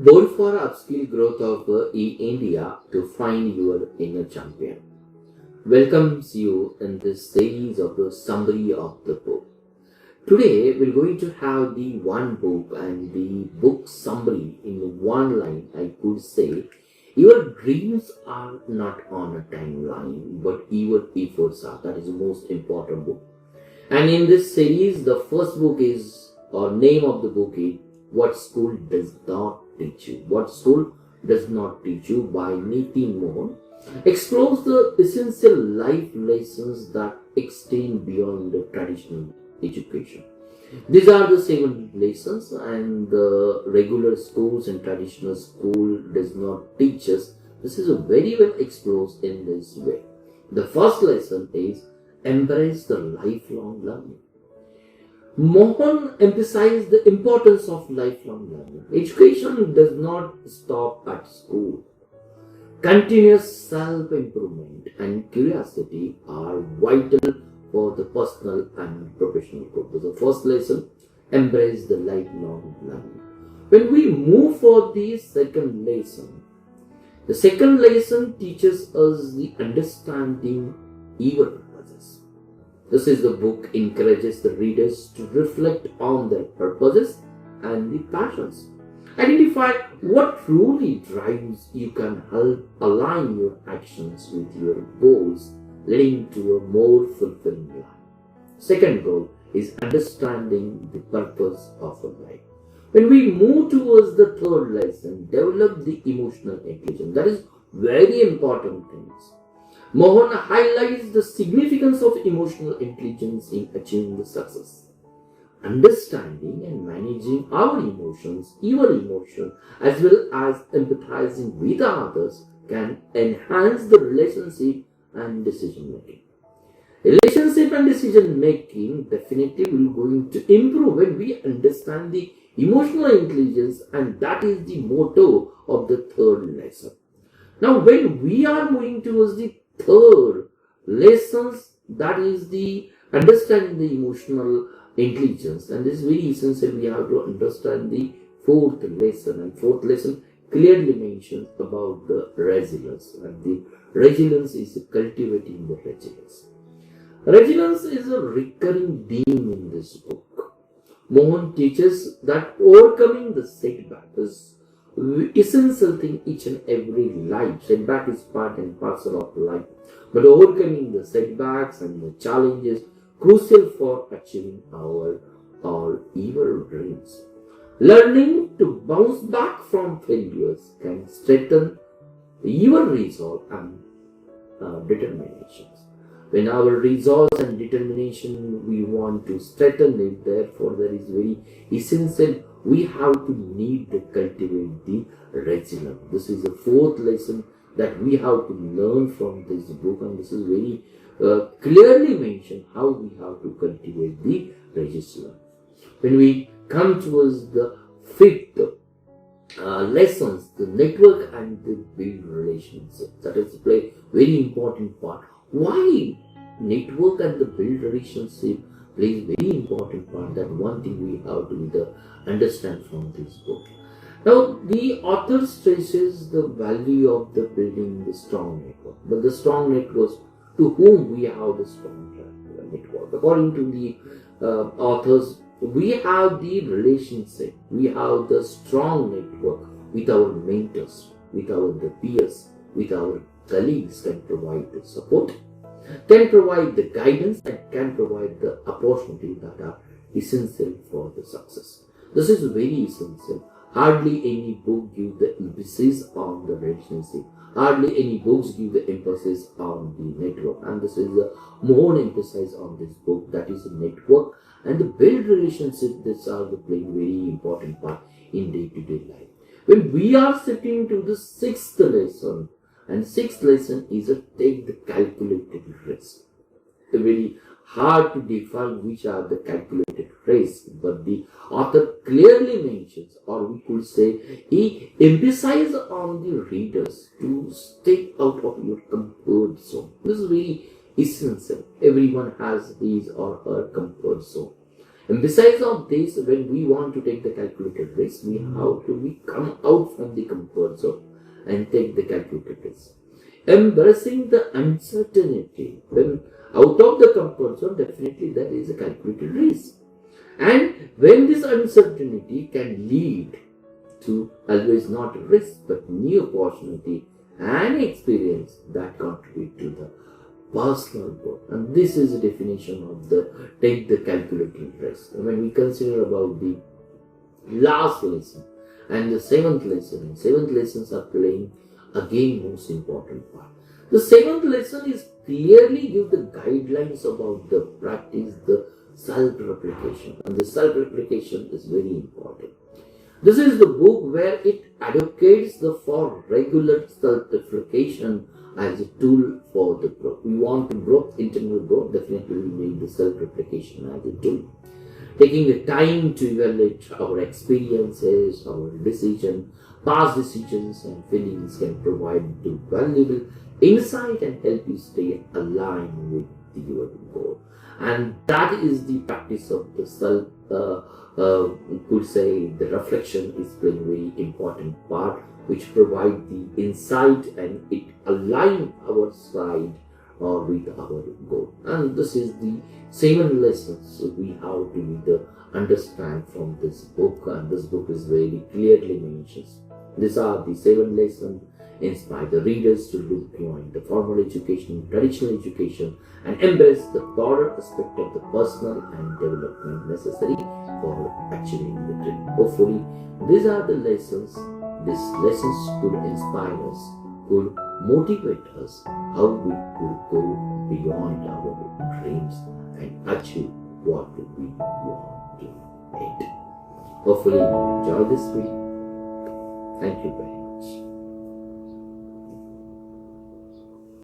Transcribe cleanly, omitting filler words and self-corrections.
Bold for upskill growth of India to find your inner champion. Welcomes you in this series of the summary of the book. Today we're going to have the one book and the book summary in one line. I could say, your dreams are not on a timeline, but your efforts are. That is the most important book. And in this series, the first book is, or name of the book is, What School Does Not Teach You. What School Does Not Teach You by Nihit Mohan explores the essential life lessons that extend beyond the traditional education. These are the 7 lessons, and the regular schools and traditional school does not teach us. This is very well explored in this way. The first lesson is embrace the lifelong learning. Mohan emphasized the importance of lifelong learning. Education does not stop at school. Continuous self-improvement and curiosity are vital for the personal and professional growth. The first lesson, embrace the lifelong learning. When we move for the second lesson teaches us the understanding evil. This is the book encourages the readers to reflect on their purposes and the passions. Identify what truly drives you can help align your actions with your goals, leading to a more fulfilling life. Second goal is understanding the purpose of a life. When we move towards the third lesson, develop the emotional intelligence. That is very important things. Mohan highlights the significance of emotional intelligence in achieving the success. Understanding and managing our emotions, your emotion, as well as empathizing with others can enhance the relationship and decision making. Relationship and decision making definitely will going to improve when we understand the emotional intelligence, and that is the motto of the third lesson. Now, when we are moving towards the third lessons, that is the understanding the emotional intelligence, and this is very essential. We have to understand the fourth lesson, and fourth lesson clearly mentions about the resilience, and the resilience is cultivating the resilience. Resilience is a recurring theme in this book. Mohan teaches that overcoming the setback is essential thing each and every life. Setback is part and parcel of life, but overcoming the setbacks and the challenges crucial for achieving our evil dreams. Learning to bounce back from failures can strengthen your resolve and determinations. When our resolve and determination we want to strengthen it, therefore there is very essential we have to need to cultivate the resilience. This is the fourth lesson that we have to learn from this book, and this is very clearly mentioned how we have to cultivate the resilience. When we come towards the fifth lessons, the network and the build relationships, that is play very important part. Why network and the build relationship plays very important part? That one thing we have to understand from this book. Now, the author stresses the value of the building the strong network, but the strong networks to whom we have the strong network. According to the authors, we have the relationship, we have the strong network with our mentors, with our the peers, with our colleagues can provide the support, can provide the guidance, and can provide the opportunities that are essential for the success. This is very essential. Hardly any book gives the emphasis on the relationship. Hardly any books give the emphasis on the network. And this is the more emphasis on this book, that is the network and the build relationship. These are the playing very important part in day-to-day life. When we are sitting to the sixth lesson, and sixth lesson is a take the calculated risk. It's very hard to define which are the calculated risks, but the author clearly mentions, or we could say, he emphasizes on the readers to step out of your comfort zone. This is very essential. Everyone has his or her comfort zone. And besides of this, when we want to take the calculated risk, we come out from the comfort zone and take the calculated risk. Embracing the uncertainty, when out of the comfort zone, definitely there is a calculated risk. And when this uncertainty can lead to always not risk but new opportunity and experience that contribute to the personal growth. And this is the definition of the take the calculated risk. When we consider about the last lesson and the seventh lesson, and seventh lessons are playing again most important part. The seventh lesson is clearly give the guidelines about the practice, the self-replication, and the self-replication is very important. This is the book where it advocates for regular self-replication as a tool for the growth. We want to grow, internal growth, definitely we need the self-replication as a tool. Taking the time to evaluate our experiences, our decision, past decisions and feelings can provide the valuable insight and help you stay aligned with your goal. And that is the practice of the self, could say the reflection is playing very important part, which provide the insight and it align our side or with our goal. And this is the 7 lessons we have to understand from this book, and this book is very clearly mentions. These are the 7 lessons inspire the readers to look beyond the formal education, traditional education, and embrace the broader aspect of the personal and development necessary for achieving the dream. Hopefully, these are the lessons. These lessons could inspire us, could motivate us how we could go beyond our dreams and achieve what we want to make. Hopefully, you enjoy this video. Thank you very much.